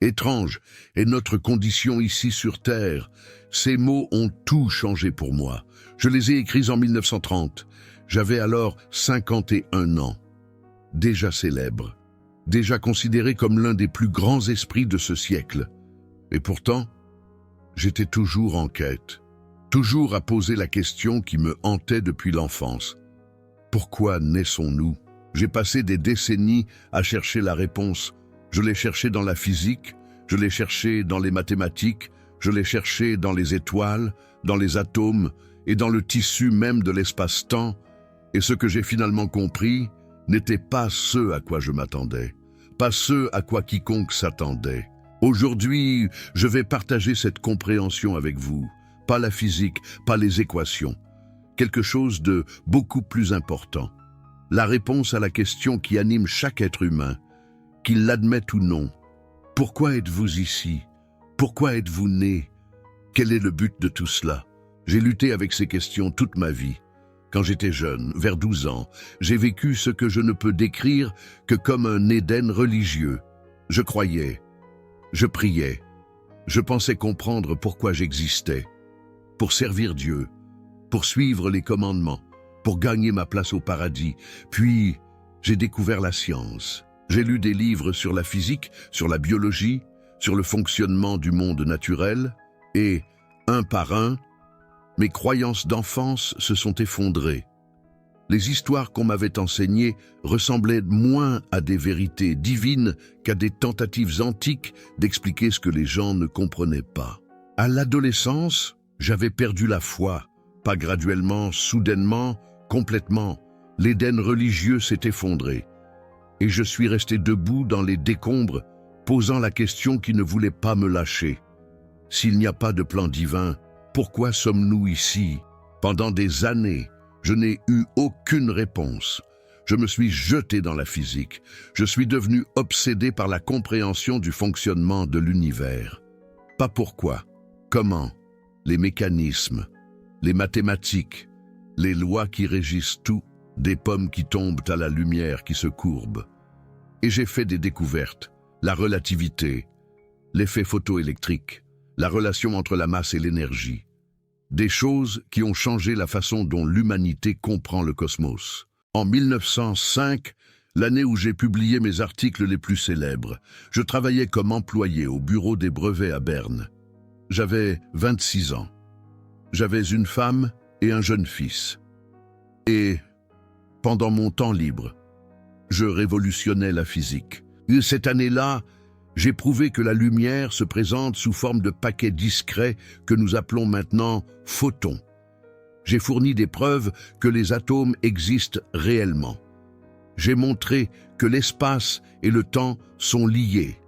Étrange est notre condition ici sur Terre. Ces mots ont tout changé pour moi. Je les ai écrits en 1930. J'avais alors 51 ans. Déjà célèbre, déjà considéré comme l'un des plus grands esprits de ce siècle. Et pourtant, j'étais toujours en quête, toujours à poser la question qui me hantait depuis l'enfance. Pourquoi naissons-nous? J'ai passé des décennies à chercher la réponse. Je l'ai cherché dans la physique, je l'ai cherché dans les mathématiques, je l'ai cherché dans les étoiles, dans les atomes et dans le tissu même de l'espace-temps. Et ce que j'ai finalement compris n'était pas ce à quoi je m'attendais, pas ce à quoi quiconque s'attendait. Aujourd'hui, je vais partager cette compréhension avec vous. Pas la physique, pas les équations. Quelque chose de beaucoup plus important. La réponse à la question qui anime chaque être humain, qu'il l'admette ou non. Pourquoi êtes-vous ici? Pourquoi êtes-vous né? Quel est le but de tout cela? J'ai lutté avec ces questions toute ma vie. Quand j'étais jeune, vers 12 ans, j'ai vécu ce que je ne peux décrire que comme un Éden religieux. Je croyais, je priais, je pensais comprendre pourquoi j'existais, pour servir Dieu, pour suivre les commandements, pour gagner ma place au paradis. Puis, j'ai découvert la science. J'ai lu des livres sur la physique, sur la biologie, sur le fonctionnement du monde naturel, et, un par un, mes croyances d'enfance se sont effondrées. Les histoires qu'on m'avait enseignées ressemblaient moins à des vérités divines qu'à des tentatives antiques d'expliquer ce que les gens ne comprenaient pas. À l'adolescence, j'avais perdu la foi, pas graduellement, soudainement, complètement. L'Éden religieux s'est effondré. Et je suis resté debout dans les décombres, posant la question qui ne voulait pas me lâcher. S'il n'y a pas de plan divin, pourquoi sommes-nous ici? Pendant des années, je n'ai eu aucune réponse. Je me suis jeté dans la physique. Je suis devenu obsédé par la compréhension du fonctionnement de l'univers. Pas pourquoi, comment, les mécanismes, les mathématiques, les lois qui régissent tout, des pommes qui tombent à la lumière qui se courbe. Et j'ai fait des découvertes, la relativité, l'effet photoélectrique, la relation entre la masse et l'énergie. Des choses qui ont changé la façon dont l'humanité comprend le cosmos. En 1905, l'année où j'ai publié mes articles les plus célèbres, je travaillais comme employé au bureau des brevets à Berne. J'avais 26 ans. J'avais une femme et un jeune fils. Et, pendant mon temps libre, je révolutionnais la physique. Cette année-là, j'ai prouvé que la lumière se présente sous forme de paquets discrets que nous appelons maintenant photons. J'ai fourni des preuves que les atomes existent réellement. J'ai montré que l'espace et le temps sont liés.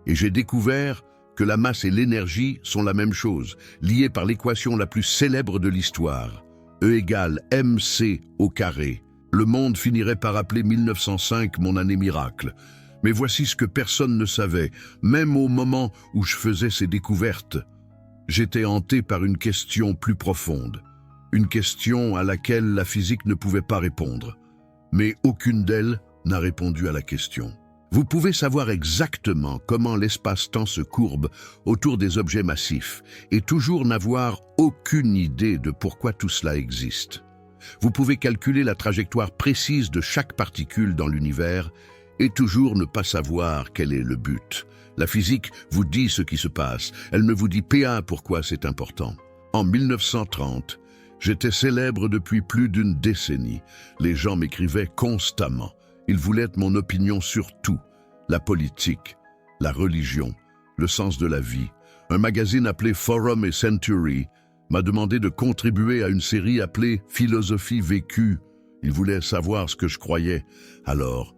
Et j'ai découvert que la masse et l'énergie sont la même chose, liées par l'équation la plus célèbre de l'histoire. E égale mc au carré. Le monde finirait par appeler 1905 mon année miracle. Mais voici ce que personne ne savait, même au moment où je faisais ces découvertes. J'étais hanté par une question plus profonde, une question à laquelle la physique ne pouvait pas répondre. Mais aucune d'elles n'a répondu à la question. Vous pouvez savoir exactement comment l'espace-temps se courbe autour des objets massifs et toujours n'avoir aucune idée de pourquoi tout cela existe. Vous pouvez calculer la trajectoire précise de chaque particule dans l'univers et toujours ne pas savoir quel est le but. La physique vous dit ce qui se passe, elle ne vous dit pas pourquoi c'est important. En 1930, j'étais célèbre depuis plus d'une décennie. Les gens m'écrivaient constamment. Ils voulaient mon opinion sur tout, la politique, la religion, le sens de la vie. Un magazine appelé Forum et Century m'a demandé de contribuer à une série appelée Philosophie vécue. Ils voulaient savoir ce que je croyais. Alors,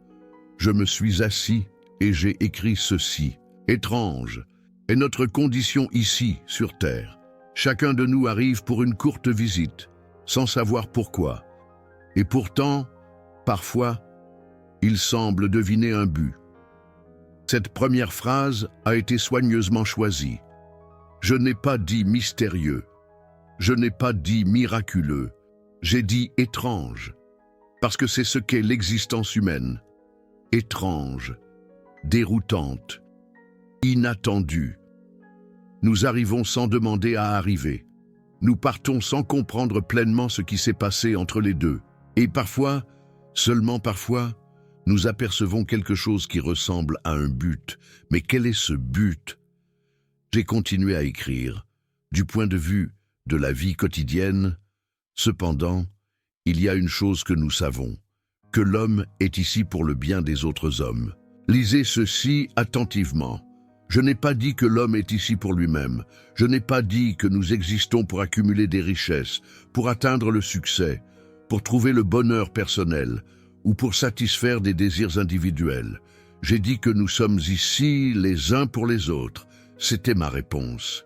je me suis assis et j'ai écrit ceci. Étrange est notre condition ici, sur Terre. Chacun de nous arrive pour une courte visite, sans savoir pourquoi. Et pourtant, parfois, il semble deviner un but. Cette première phrase a été soigneusement choisie. Je n'ai pas dit mystérieux. Je n'ai pas dit miraculeux. J'ai dit étrange. Parce que c'est ce qu'est l'existence humaine. Étrange, déroutante, inattendu. Nous arrivons sans demander à arriver. Nous partons sans comprendre pleinement ce qui s'est passé entre les deux. Et parfois, seulement parfois, nous apercevons quelque chose qui ressemble à un but. Mais quel est ce but? J'ai continué à écrire. Du point de vue de la vie quotidienne, cependant, il y a une chose que nous savons, que l'homme est ici pour le bien des autres hommes. Lisez ceci attentivement. Je n'ai pas dit que l'homme est ici pour lui-même. Je n'ai pas dit que nous existons pour accumuler des richesses, pour atteindre le succès, pour trouver le bonheur personnel ou pour satisfaire des désirs individuels. J'ai dit que nous sommes ici les uns pour les autres. C'était ma réponse.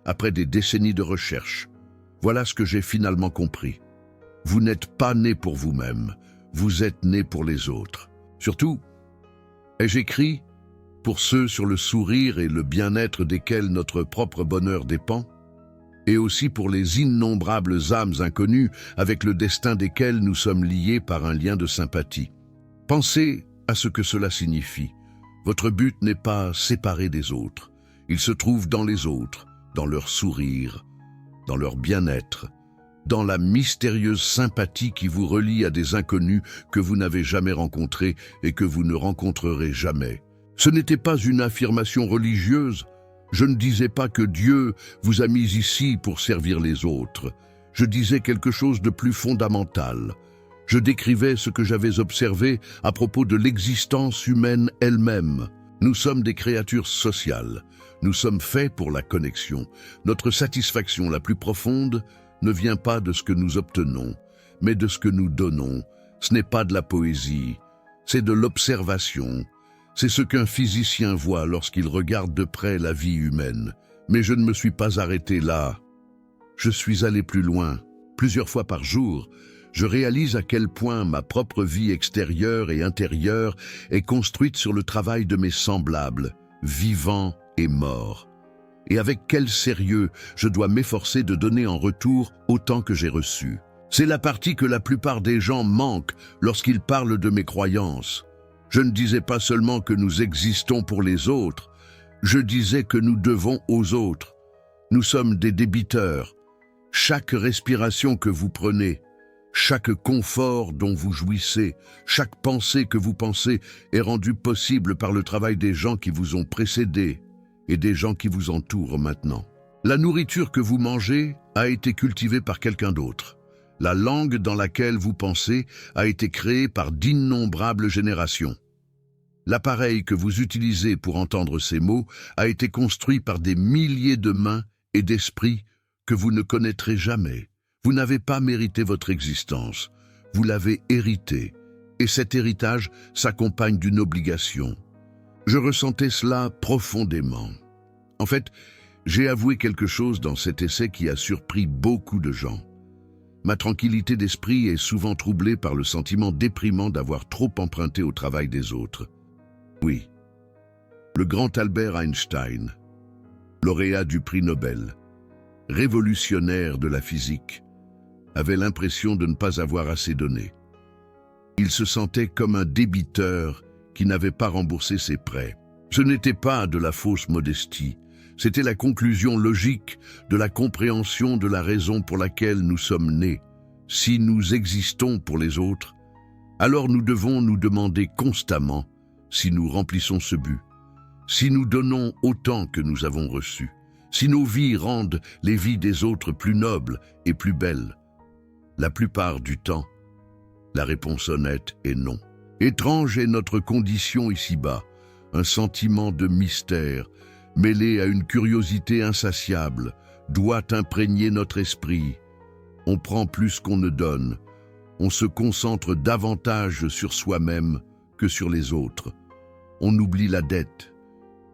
Après des décennies de recherche, voilà ce que j'ai finalement compris. Vous n'êtes pas né pour vous-même, vous êtes né pour les autres. Surtout, ai-je écrit, pour ceux sur le sourire et le bien-être desquels notre propre bonheur dépend, et aussi pour les innombrables âmes inconnues avec le destin desquelles nous sommes liés par un lien de sympathie. Pensez à ce que cela signifie. Votre but n'est pas séparé des autres. Il se trouve dans les autres, dans leur sourire, dans leur bien-être, dans la mystérieuse sympathie qui vous relie à des inconnus que vous n'avez jamais rencontrés et que vous ne rencontrerez jamais. Ce n'était pas une affirmation religieuse. Je ne disais pas que Dieu vous a mis ici pour servir les autres. Je disais quelque chose de plus fondamental. Je décrivais ce que j'avais observé à propos de l'existence humaine elle-même. Nous sommes des créatures sociales. Nous sommes faits pour la connexion. Notre satisfaction la plus profonde ne vient pas de ce que nous obtenons, mais de ce que nous donnons. Ce n'est pas de la poésie, c'est de l'observation. C'est ce qu'un physicien voit lorsqu'il regarde de près la vie humaine. Mais je ne me suis pas arrêté là. Je suis allé plus loin. Plusieurs fois par jour, je réalise à quel point ma propre vie extérieure et intérieure est construite sur le travail de mes semblables, vivants et morts. Et avec quel sérieux je dois m'efforcer de donner en retour autant que j'ai reçu. C'est la partie que la plupart des gens manquent lorsqu'ils parlent de mes croyances. Je ne disais pas seulement que nous existons pour les autres, je disais que nous devons aux autres. Nous sommes des débiteurs. Chaque respiration que vous prenez, chaque confort dont vous jouissez, chaque pensée que vous pensez est rendue possible par le travail des gens qui vous ont précédés et des gens qui vous entourent maintenant. La nourriture que vous mangez a été cultivée par quelqu'un d'autre. La langue dans laquelle vous pensez a été créée par d'innombrables générations. L'appareil que vous utilisez pour entendre ces mots a été construit par des milliers de mains et d'esprits que vous ne connaîtrez jamais. Vous n'avez pas mérité votre existence, vous l'avez hérité, et cet héritage s'accompagne d'une obligation. Je ressentais cela profondément. En fait, j'ai avoué quelque chose dans cet essai qui a surpris beaucoup de gens. Ma tranquillité d'esprit est souvent troublée par le sentiment déprimant d'avoir trop emprunté au travail des autres. Oui, le grand Albert Einstein, lauréat du prix Nobel, révolutionnaire de la physique, avait l'impression de ne pas avoir assez donné. Il se sentait comme un débiteur qui n'avait pas remboursé ses prêts. Ce n'était pas de la fausse modestie, c'était la conclusion logique de la compréhension de la raison pour laquelle nous sommes nés. Si nous existons pour les autres, alors nous devons nous demander constamment si nous remplissons ce but, si nous donnons autant que nous avons reçu, si nos vies rendent les vies des autres plus nobles et plus belles. La plupart du temps, la réponse honnête est non. Étrange est notre condition ici-bas, un sentiment de mystère, mêlé à une curiosité insatiable, doit imprégner notre esprit. On prend plus qu'on ne donne, on se concentre davantage sur soi-même que sur les autres. On oublie la dette,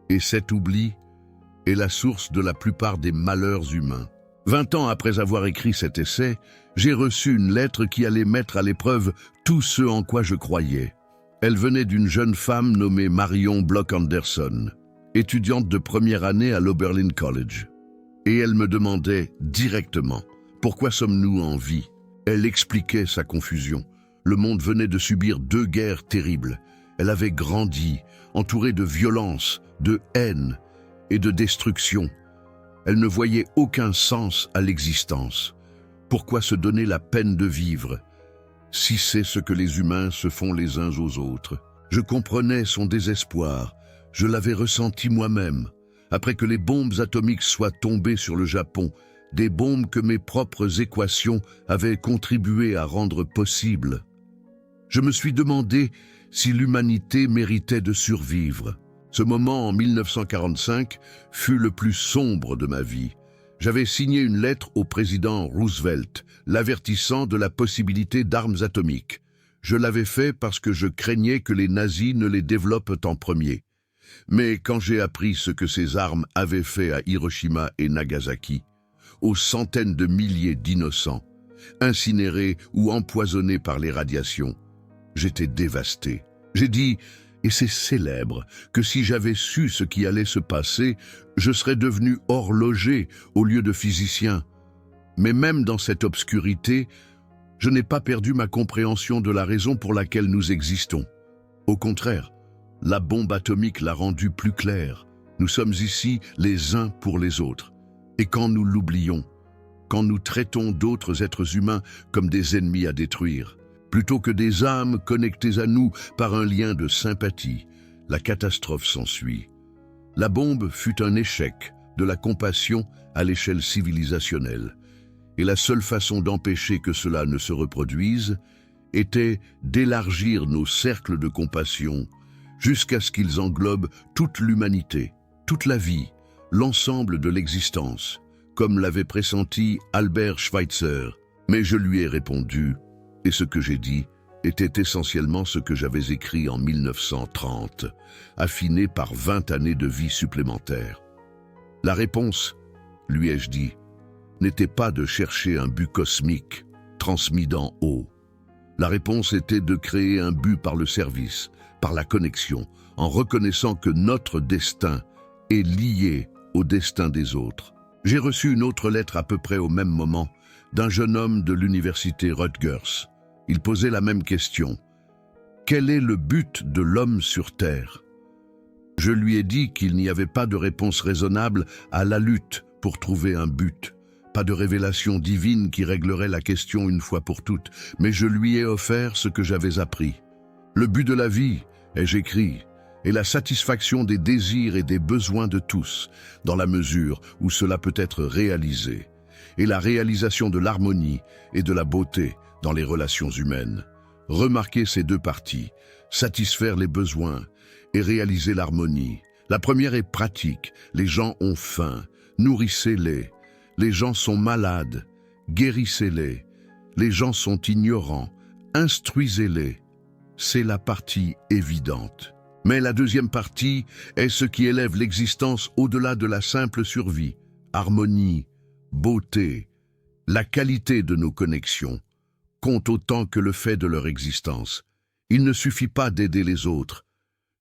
et cet oubli est la source de la plupart des malheurs humains. 20 ans après avoir écrit cet essai, j'ai reçu une lettre qui allait mettre à l'épreuve tout ce en quoi je croyais. Elle venait d'une jeune femme nommée Marion Bloch Anderson, étudiante de première année à l'Oberlin College. Et elle me demandait directement « Pourquoi sommes-nous en vie ?» Elle expliquait sa confusion. Le monde venait de subir 2 guerres terribles. Elle avait grandi, entourée de violence, de haine, et de destruction. Elle ne voyait aucun sens à l'existence. Pourquoi se donner la peine de vivre, si c'est ce que les humains se font les uns aux autres? Je comprenais son désespoir, je l'avais ressenti moi-même. Après que les bombes atomiques soient tombées sur le Japon, des bombes que mes propres équations avaient contribué à rendre possibles. Je me suis demandé si l'humanité méritait de survivre. Ce moment en 1945 fut le plus sombre de ma vie. J'avais signé une lettre au président Roosevelt, l'avertissant de la possibilité d'armes atomiques. Je l'avais fait parce que je craignais que les nazis ne les développent en premier. Mais quand j'ai appris ce que ces armes avaient fait à Hiroshima et Nagasaki, aux centaines de milliers d'innocents, incinérés ou empoisonnés par les radiations, j'étais dévasté. J'ai dit, et c'est célèbre, que si j'avais su ce qui allait se passer, je serais devenu horloger au lieu de physicien. Mais même dans cette obscurité, je n'ai pas perdu ma compréhension de la raison pour laquelle nous existons. Au contraire, la bombe atomique l'a rendue plus claire. Nous sommes ici les uns pour les autres. Et quand nous l'oublions, quand nous traitons d'autres êtres humains comme des ennemis à détruire, plutôt que des âmes connectées à nous par un lien de sympathie, la catastrophe s'ensuit. La bombe fut un échec de la compassion à l'échelle civilisationnelle. Et la seule façon d'empêcher que cela ne se reproduise était d'élargir nos cercles de compassion jusqu'à ce qu'ils englobent toute l'humanité, toute la vie, l'ensemble de l'existence, comme l'avait pressenti Albert Schweitzer. Mais je lui ai répondu, et ce que j'ai dit était essentiellement ce que j'avais écrit en 1930, affiné par 20 années de vie supplémentaires. La réponse, lui ai-je dit, n'était pas de chercher un but cosmique, transmis d'en haut. La réponse était de créer un but par le service, par la connexion, en reconnaissant que notre destin est lié au destin des autres. J'ai reçu une autre lettre à peu près au même moment d'un jeune homme de l'université Rutgers. Il posait la même question. Quel est le but de l'homme sur Terre? Je lui ai dit qu'il n'y avait pas de réponse raisonnable à la lutte pour trouver un but. Pas de révélation divine qui réglerait la question une fois pour toutes, mais je lui ai offert ce que j'avais appris. Le but de la vie, ai-je écrit, est la satisfaction des désirs et des besoins de tous, dans la mesure où cela peut être réalisé, et la réalisation de l'harmonie et de la beauté dans les relations humaines. Remarquez ces deux parties, satisfaire les besoins et réaliser l'harmonie. La première est pratique, les gens ont faim, nourrissez-les. Les gens sont malades, guérissez-les. Les gens sont ignorants, instruisez-les. C'est la partie évidente. Mais la deuxième partie est ce qui élève l'existence au-delà de la simple survie. Harmonie, beauté, la qualité de nos connexions compte autant que le fait de leur existence. Il ne suffit pas d'aider les autres.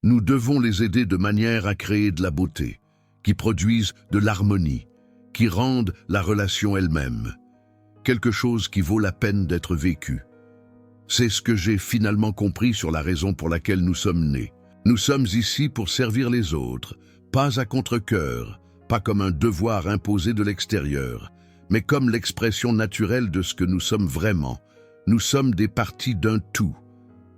Nous devons les aider de manière à créer de la beauté, qui produise de l'harmonie, qui rendent la relation elle-même, quelque chose qui vaut la peine d'être vécu. C'est ce que j'ai finalement compris sur la raison pour laquelle nous sommes nés. Nous sommes ici pour servir les autres, pas à contre-cœur, pas comme un devoir imposé de l'extérieur, mais comme l'expression naturelle de ce que nous sommes vraiment. Nous sommes des parties d'un tout,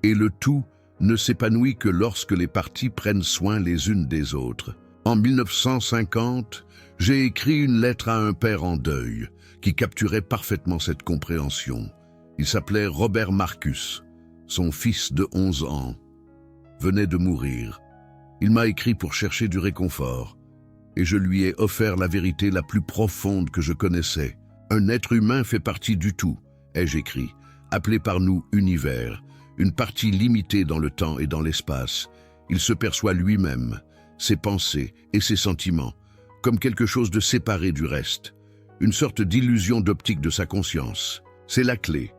et le tout ne s'épanouit que lorsque les parties prennent soin les unes des autres. En 1950, j'ai écrit une lettre à un père en deuil qui capturait parfaitement cette compréhension. Il s'appelait Robert Marcus. Son fils de 11 ans venait de mourir. Il m'a écrit pour chercher du réconfort et je lui ai offert la vérité la plus profonde que je connaissais. Un être humain fait partie du tout, ai-je écrit, appelé par nous univers, une partie limitée dans le temps et dans l'espace. Il se perçoit lui-même, ses pensées et ses sentiments, comme quelque chose de séparé du reste, une sorte d'illusion d'optique de sa conscience. C'est la clé.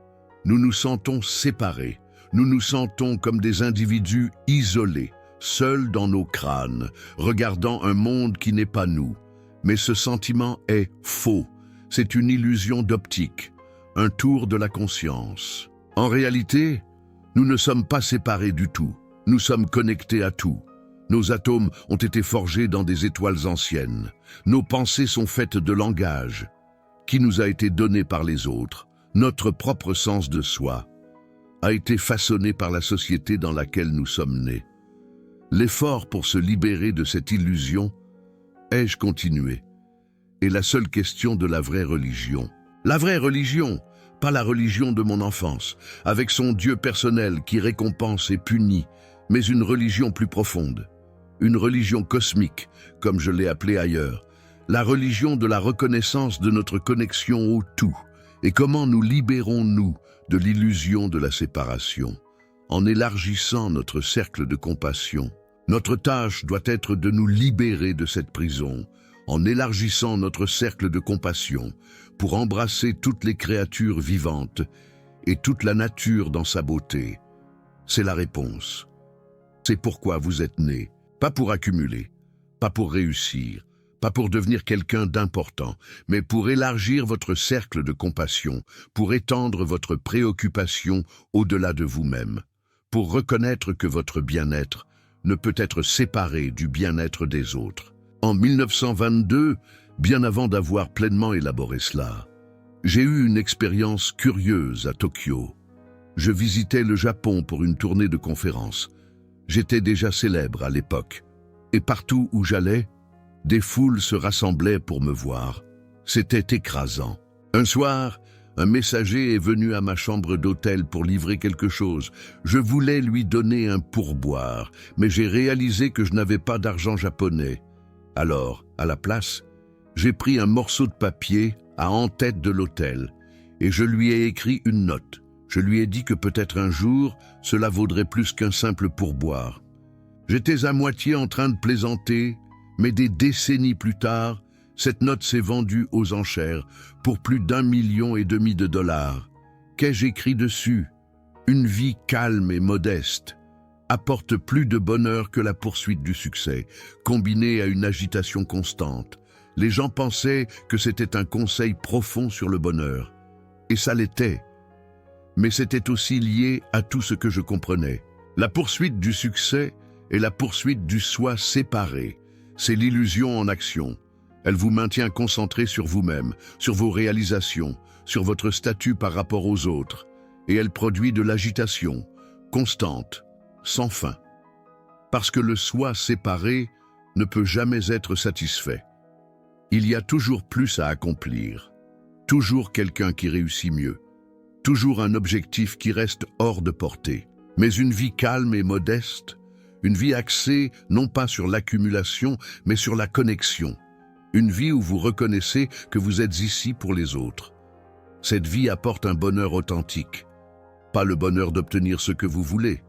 Nous nous sentons séparés, nous nous sentons comme des individus isolés, seuls dans nos crânes, regardant un monde qui n'est pas nous. Mais ce sentiment est faux, c'est une illusion d'optique, un tour de la conscience. En réalité, nous ne sommes pas séparés du tout, nous sommes connectés à tout. Nos atomes ont été forgés dans des étoiles anciennes. Nos pensées sont faites de langage, qui nous a été donné par les autres. Notre propre sens de soi a été façonné par la société dans laquelle nous sommes nés. L'effort pour se libérer de cette illusion, ai-je continué, est la seule question de la vraie religion. La vraie religion, pas la religion de mon enfance, avec son Dieu personnel qui récompense et punit, mais une religion plus profonde. Une religion cosmique, comme je l'ai appelée ailleurs. La religion de la reconnaissance de notre connexion au tout. Et comment nous libérons-nous de l'illusion de la séparation? En élargissant notre cercle de compassion. Notre tâche doit être de nous libérer de cette prison, en élargissant notre cercle de compassion, pour embrasser toutes les créatures vivantes et toute la nature dans sa beauté. C'est la réponse. C'est pourquoi vous êtes nés, pas pour accumuler, pas pour réussir, pas pour devenir quelqu'un d'important, mais pour élargir votre cercle de compassion, pour étendre votre préoccupation au-delà de vous-même, pour reconnaître que votre bien-être ne peut être séparé du bien-être des autres. En 1922, bien avant d'avoir pleinement élaboré cela, j'ai eu une expérience curieuse à Tokyo. Je visitais le Japon pour une tournée de conférences. J'étais déjà célèbre à l'époque, et partout où j'allais, des foules se rassemblaient pour me voir. C'était écrasant. Un soir, un messager est venu à ma chambre d'hôtel pour livrer quelque chose. Je voulais lui donner un pourboire, mais j'ai réalisé que je n'avais pas d'argent japonais. Alors, à la place, j'ai pris un morceau de papier à en-tête de l'hôtel, et je lui ai écrit une note. Je lui ai dit que peut-être un jour, cela vaudrait plus qu'un simple pourboire. J'étais à moitié en train de plaisanter, mais des décennies plus tard, cette note s'est vendue aux enchères pour plus d'1,5 million de dollars. Qu'ai-je écrit dessus? Une vie calme et modeste apporte plus de bonheur que la poursuite du succès, combinée à une agitation constante. Les gens pensaient que c'était un conseil profond sur le bonheur, et ça l'était. Mais c'était aussi lié à tout ce que je comprenais. La poursuite du succès est la poursuite du soi séparé. C'est l'illusion en action. Elle vous maintient concentré sur vous-même, sur vos réalisations, sur votre statut par rapport aux autres. Et elle produit de l'agitation, constante, sans fin. Parce que le soi séparé ne peut jamais être satisfait. Il y a toujours plus à accomplir. Toujours quelqu'un qui réussit mieux. Toujours un objectif qui reste hors de portée. Mais une vie calme et modeste, une vie axée non pas sur l'accumulation, mais sur la connexion. Une vie où vous reconnaissez que vous êtes ici pour les autres. Cette vie apporte un bonheur authentique. Pas le bonheur d'obtenir ce que vous voulez,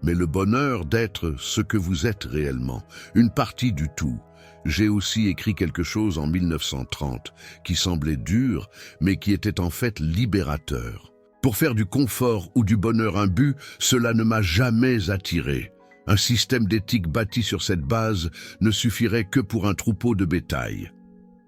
mais le bonheur d'être ce que vous êtes réellement, une partie du tout. J'ai aussi écrit quelque chose en 1930 qui semblait dur, mais qui était en fait libérateur. Pour faire du confort ou du bonheur un but, cela ne m'a jamais attiré. Un système d'éthique bâti sur cette base ne suffirait que pour un troupeau de bétail.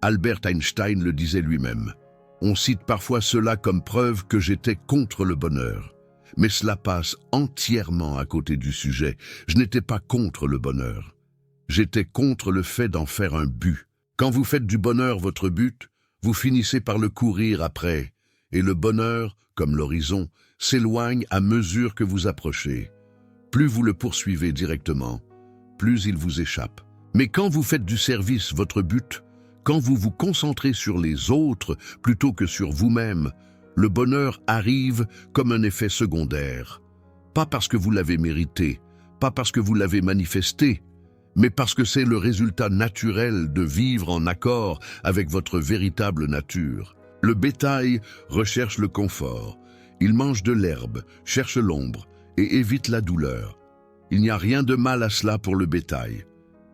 Albert Einstein le disait lui-même. On cite parfois cela comme preuve que j'étais contre le bonheur. Mais cela passe entièrement à côté du sujet. Je n'étais pas contre le bonheur. J'étais contre le fait d'en faire un but. Quand vous faites du bonheur votre but, vous finissez par le courir après. Et le bonheur, comme l'horizon, s'éloigne à mesure que vous approchez. Plus vous le poursuivez directement, plus il vous échappe. Mais quand vous faites du service votre but, quand vous vous concentrez sur les autres plutôt que sur vous-même, le bonheur arrive comme un effet secondaire. Pas parce que vous l'avez mérité, pas parce que vous l'avez manifesté, mais parce que c'est le résultat naturel de vivre en accord avec votre véritable nature. Le bétail recherche le confort. Il mange de l'herbe, cherche l'ombre et évite la douleur. Il n'y a rien de mal à cela pour le bétail.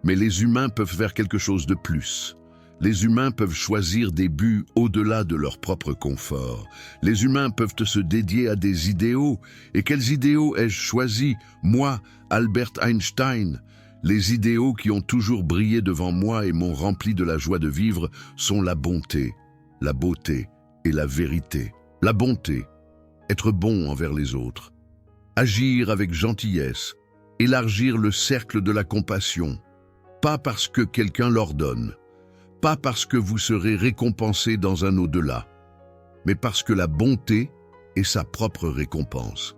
Mais les humains peuvent faire quelque chose de plus. Les humains peuvent choisir des buts au-delà de leur propre confort. Les humains peuvent se dédier à des idéaux. Et quels idéaux ai-je choisi? Moi, Albert Einstein. Les idéaux qui ont toujours brillé devant moi et m'ont rempli de la joie de vivre sont la bonté, la beauté et la vérité. La bonté, être bon envers les autres. Agir avec gentillesse, élargir le cercle de la compassion, pas parce que quelqu'un l'ordonne, pas parce que vous serez récompensé dans un au-delà, mais parce que la bonté est sa propre récompense.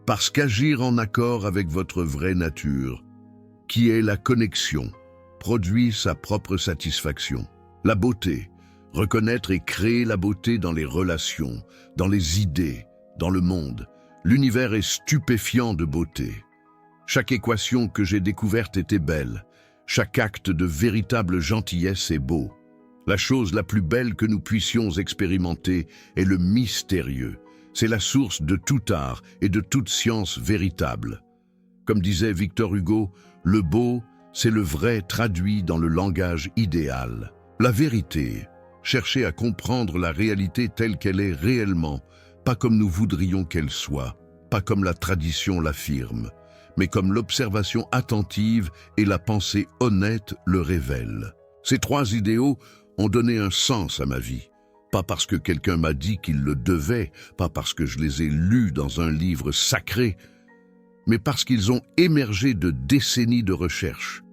Parce qu'agir en accord avec votre vraie nature, qui est la connexion, produit sa propre satisfaction. La beauté, reconnaître et créer la beauté dans les relations, dans les idées, dans le monde. L'univers est stupéfiant de beauté. Chaque équation que j'ai découverte était belle. Chaque acte de véritable gentillesse est beau. La chose la plus belle que nous puissions expérimenter est le mystérieux. C'est la source de tout art et de toute science véritable. Comme disait Victor Hugo, le beau, c'est le vrai traduit dans le langage idéal. La vérité, chercher à comprendre la réalité telle qu'elle est réellement, pas comme nous voudrions qu'elle soit, pas comme la tradition l'affirme, mais comme l'observation attentive et la pensée honnête le révèlent. Ces trois idéaux ont donné un sens à ma vie. Pas parce que quelqu'un m'a dit qu'il le devait, pas parce que je les ai lus dans un livre sacré, mais parce qu'ils ont émergé de décennies de recherche.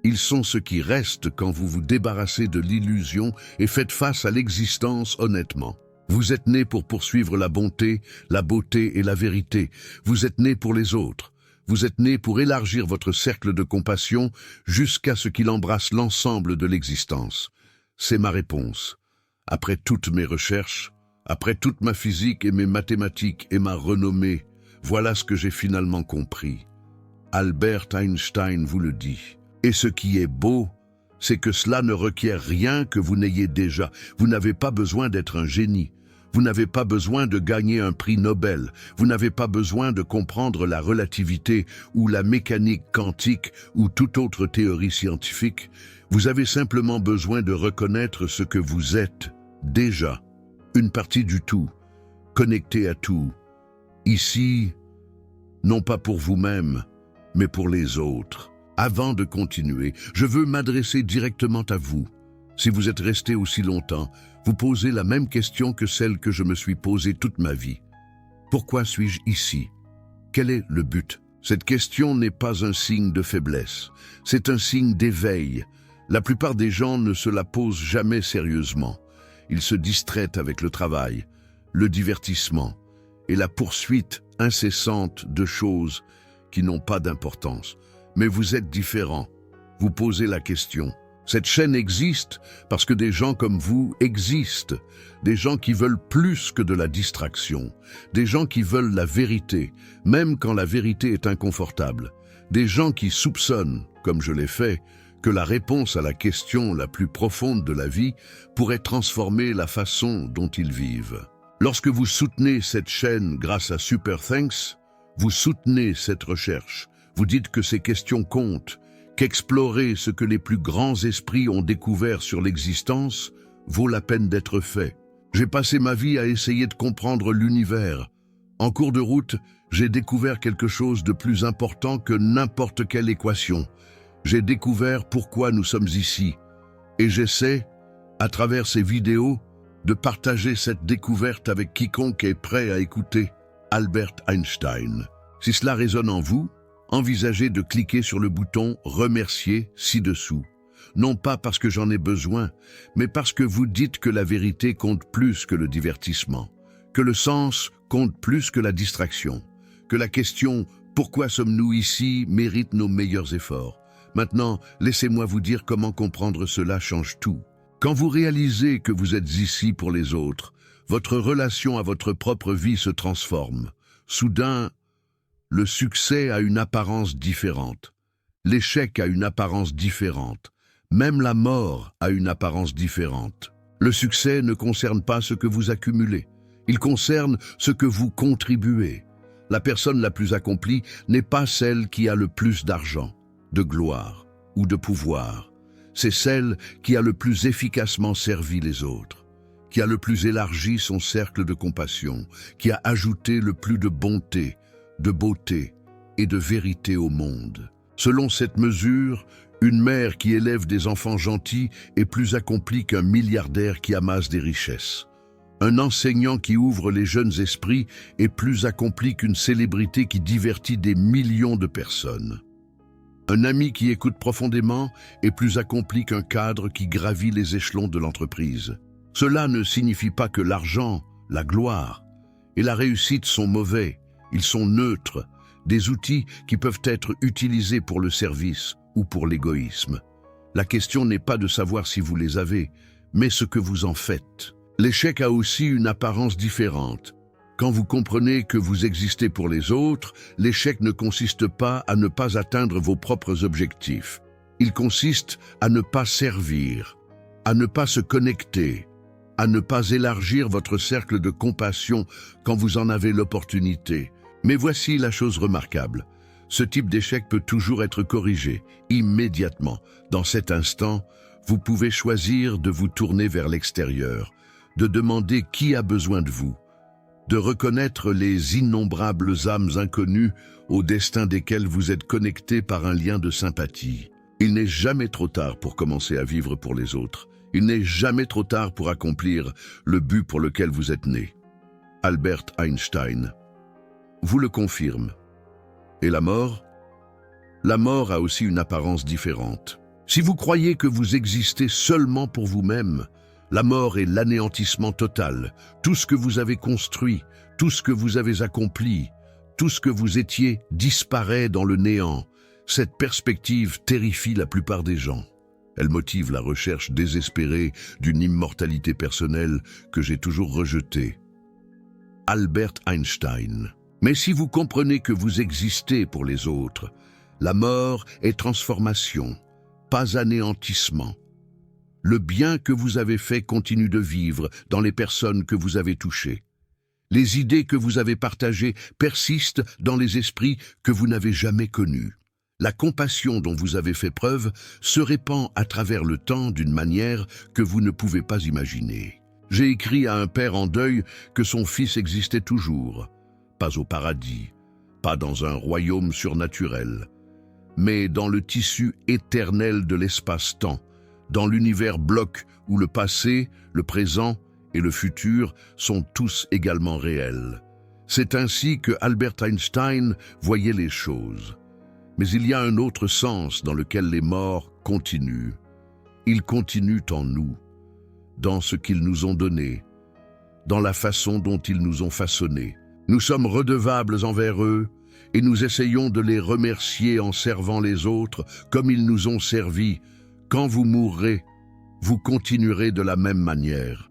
Ils sont ce qui reste quand vous vous débarrassez de l'illusion et faites face à l'existence honnêtement. Vous êtes né pour poursuivre la bonté, la beauté et la vérité. Vous êtes né pour les autres. Vous êtes né pour élargir votre cercle de compassion jusqu'à ce qu'il embrasse l'ensemble de l'existence. C'est ma réponse. Après toutes mes recherches, après toute ma physique et mes mathématiques et ma renommée, voilà ce que j'ai finalement compris. Albert Einstein vous le dit. Et ce qui est beau, c'est que cela ne requiert rien que vous n'ayez déjà. Vous n'avez pas besoin d'être un génie. Vous n'avez pas besoin de gagner un prix Nobel. Vous n'avez pas besoin de comprendre la relativité ou la mécanique quantique ou toute autre théorie scientifique. Vous avez simplement besoin de reconnaître ce que vous êtes déjà, une partie du tout, connectée à tout. Ici, non pas pour vous-même, mais pour les autres. Avant de continuer, je veux m'adresser directement à vous. Si vous êtes resté aussi longtemps, vous posez la même question que celle que je me suis posée toute ma vie. Pourquoi suis-je ici? Quel est le but? Cette question n'est pas un signe de faiblesse, c'est un signe d'éveil. La plupart des gens ne se la posent jamais sérieusement. Ils se distraient avec le travail, le divertissement et la poursuite incessante de choses qui n'ont pas d'importance. Mais vous êtes différent. Vous posez la question. Cette chaîne existe parce que des gens comme vous existent. Des gens qui veulent plus que de la distraction. Des gens qui veulent la vérité, même quand la vérité est inconfortable. Des gens qui soupçonnent, comme je l'ai fait, que la réponse à la question la plus profonde de la vie pourrait transformer la façon dont ils vivent. Lorsque vous soutenez cette chaîne grâce à Super Thanks, vous soutenez cette recherche. Vous dites que ces questions comptent, qu'explorer ce que les plus grands esprits ont découvert sur l'existence vaut la peine d'être fait. J'ai passé ma vie à essayer de comprendre l'univers. En cours de route, j'ai découvert quelque chose de plus important que n'importe quelle équation. J'ai découvert pourquoi nous sommes ici. Et j'essaie, à travers ces vidéos, de partager cette découverte avec quiconque est prêt à écouter Albert Einstein. Si cela résonne en vous, envisagez de cliquer sur le bouton « Remercier » ci-dessous. Non pas parce que j'en ai besoin, mais parce que vous dites que la vérité compte plus que le divertissement, que le sens compte plus que la distraction, que la question « Pourquoi sommes-nous ici ?» mérite nos meilleurs efforts. Maintenant, laissez-moi vous dire comment comprendre cela change tout. Quand vous réalisez que vous êtes ici pour les autres, votre relation à votre propre vie se transforme. Soudain, le succès a une apparence différente. L'échec a une apparence différente. Même la mort a une apparence différente. Le succès ne concerne pas ce que vous accumulez. Il concerne ce que vous contribuez. La personne la plus accomplie n'est pas celle qui a le plus d'argent, de gloire ou de pouvoir. C'est celle qui a le plus efficacement servi les autres, qui a le plus élargi son cercle de compassion, qui a ajouté le plus de bonté, de beauté et de vérité au monde. Selon cette mesure, une mère qui élève des enfants gentils est plus accomplie qu'un milliardaire qui amasse des richesses. Un enseignant qui ouvre les jeunes esprits est plus accompli qu'une célébrité qui divertit des millions de personnes. Un ami qui écoute profondément est plus accompli qu'un cadre qui gravit les échelons de l'entreprise. Cela ne signifie pas que l'argent, la gloire et la réussite sont mauvais. Ils sont neutres, des outils qui peuvent être utilisés pour le service ou pour l'égoïsme. La question n'est pas de savoir si vous les avez, mais ce que vous en faites. L'échec a aussi une apparence différente. Quand vous comprenez que vous existez pour les autres, l'échec ne consiste pas à ne pas atteindre vos propres objectifs. Il consiste à ne pas servir, à ne pas se connecter, à ne pas élargir votre cercle de compassion quand vous en avez l'opportunité. Mais voici la chose remarquable. Ce type d'échec peut toujours être corrigé, immédiatement. Dans cet instant, vous pouvez choisir de vous tourner vers l'extérieur, de demander qui a besoin de vous, de reconnaître les innombrables âmes inconnues au destin desquelles vous êtes connectés par un lien de sympathie. Il n'est jamais trop tard pour commencer à vivre pour les autres. Il n'est jamais trop tard pour accomplir le but pour lequel vous êtes né. Albert Einstein vous le confirme. Et la mort? La mort a aussi une apparence différente. Si vous croyez que vous existez seulement pour vous-même, la mort est l'anéantissement total. Tout ce que vous avez construit, tout ce que vous avez accompli, tout ce que vous étiez disparaît dans le néant. Cette perspective terrifie la plupart des gens. Elle motive la recherche désespérée d'une immortalité personnelle que j'ai toujours rejetée. Albert Einstein. Mais si vous comprenez que vous existez pour les autres, la mort est transformation, pas anéantissement. Le bien que vous avez fait continue de vivre dans les personnes que vous avez touchées. Les idées que vous avez partagées persistent dans les esprits que vous n'avez jamais connus. La compassion dont vous avez fait preuve se répand à travers le temps d'une manière que vous ne pouvez pas imaginer. J'ai écrit à un père en deuil que son fils existait toujours. Pas au paradis, pas dans un royaume surnaturel, mais dans le tissu éternel de l'espace-temps, dans l'univers bloc où le passé, le présent et le futur sont tous également réels. C'est ainsi que Albert Einstein voyait les choses. Mais il y a un autre sens dans lequel les morts continuent. Ils continuent en nous, dans ce qu'ils nous ont donné, dans la façon dont ils nous ont façonnés. Nous sommes redevables envers eux et nous essayons de les remercier en servant les autres comme ils nous ont servis. Quand vous mourrez, vous continuerez de la même manière.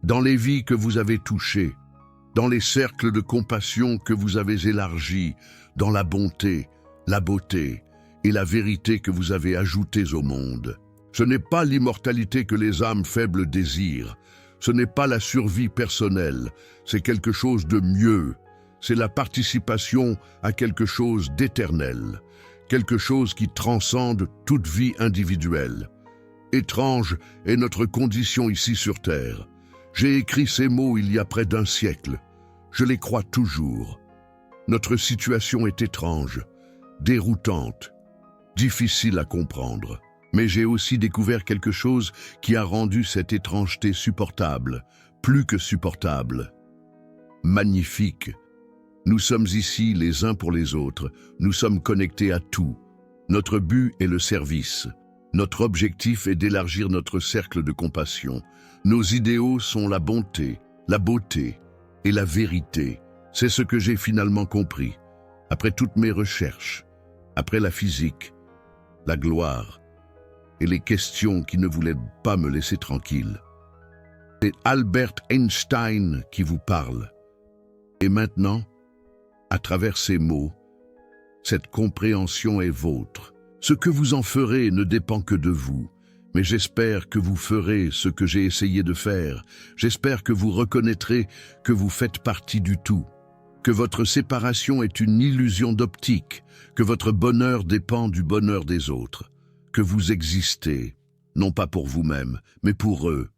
Dans les vies que vous avez touchées, dans les cercles de compassion que vous avez élargis, dans la bonté, la beauté et la vérité que vous avez ajoutées au monde. Ce n'est pas l'immortalité que les âmes faibles désirent. Ce n'est pas la survie personnelle, c'est quelque chose de mieux. C'est la participation à quelque chose d'éternel, quelque chose qui transcende toute vie individuelle. Étrange est notre condition ici sur Terre. J'ai écrit ces mots il y a près d'un siècle. Je les crois toujours. Notre situation est étrange, déroutante, difficile à comprendre. Mais j'ai aussi découvert quelque chose qui a rendu cette étrangeté supportable, plus que supportable. Magnifique. Nous sommes ici les uns pour les autres, nous sommes connectés à tout. Notre but est le service. Notre objectif est d'élargir notre cercle de compassion. Nos idéaux sont la bonté, la beauté et la vérité. C'est ce que j'ai finalement compris, après toutes mes recherches, après la physique, la gloire, et les questions qui ne voulaient pas me laisser tranquille. C'est Albert Einstein qui vous parle. Et maintenant, à travers ces mots, cette compréhension est vôtre. Ce que vous en ferez ne dépend que de vous, mais j'espère que vous ferez ce que j'ai essayé de faire. J'espère que vous reconnaîtrez que vous faites partie du tout, que votre séparation est une illusion d'optique, que votre bonheur dépend du bonheur des autres, que vous existez, non pas pour vous-même, mais pour eux.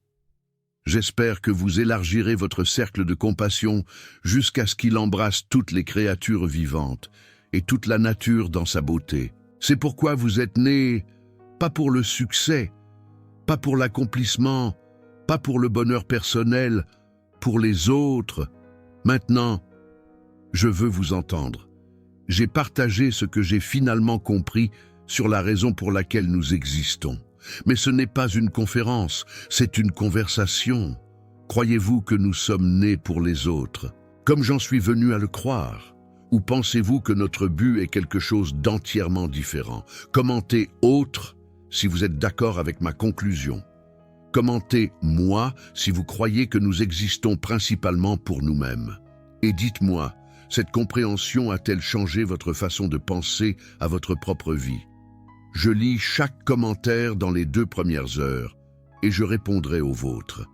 J'espère que vous élargirez votre cercle de compassion jusqu'à ce qu'il embrasse toutes les créatures vivantes et toute la nature dans sa beauté. C'est pourquoi vous êtes nés, pas pour le succès, pas pour l'accomplissement, pas pour le bonheur personnel, pour les autres. Maintenant, je veux vous entendre. J'ai partagé ce que j'ai finalement compris sur la raison pour laquelle nous existons. Mais ce n'est pas une conférence, c'est une conversation. Croyez-vous que nous sommes nés pour les autres, comme j'en suis venu à le croire? Ou pensez-vous que notre but est quelque chose d'entièrement différent? Commentez « autre » si vous êtes d'accord avec ma conclusion. Commentez « moi » si vous croyez que nous existons principalement pour nous-mêmes. Et dites-moi, cette compréhension a-t-elle changé votre façon de penser à votre propre vie? Je lis chaque commentaire dans les 2 premières heures et je répondrai aux vôtres.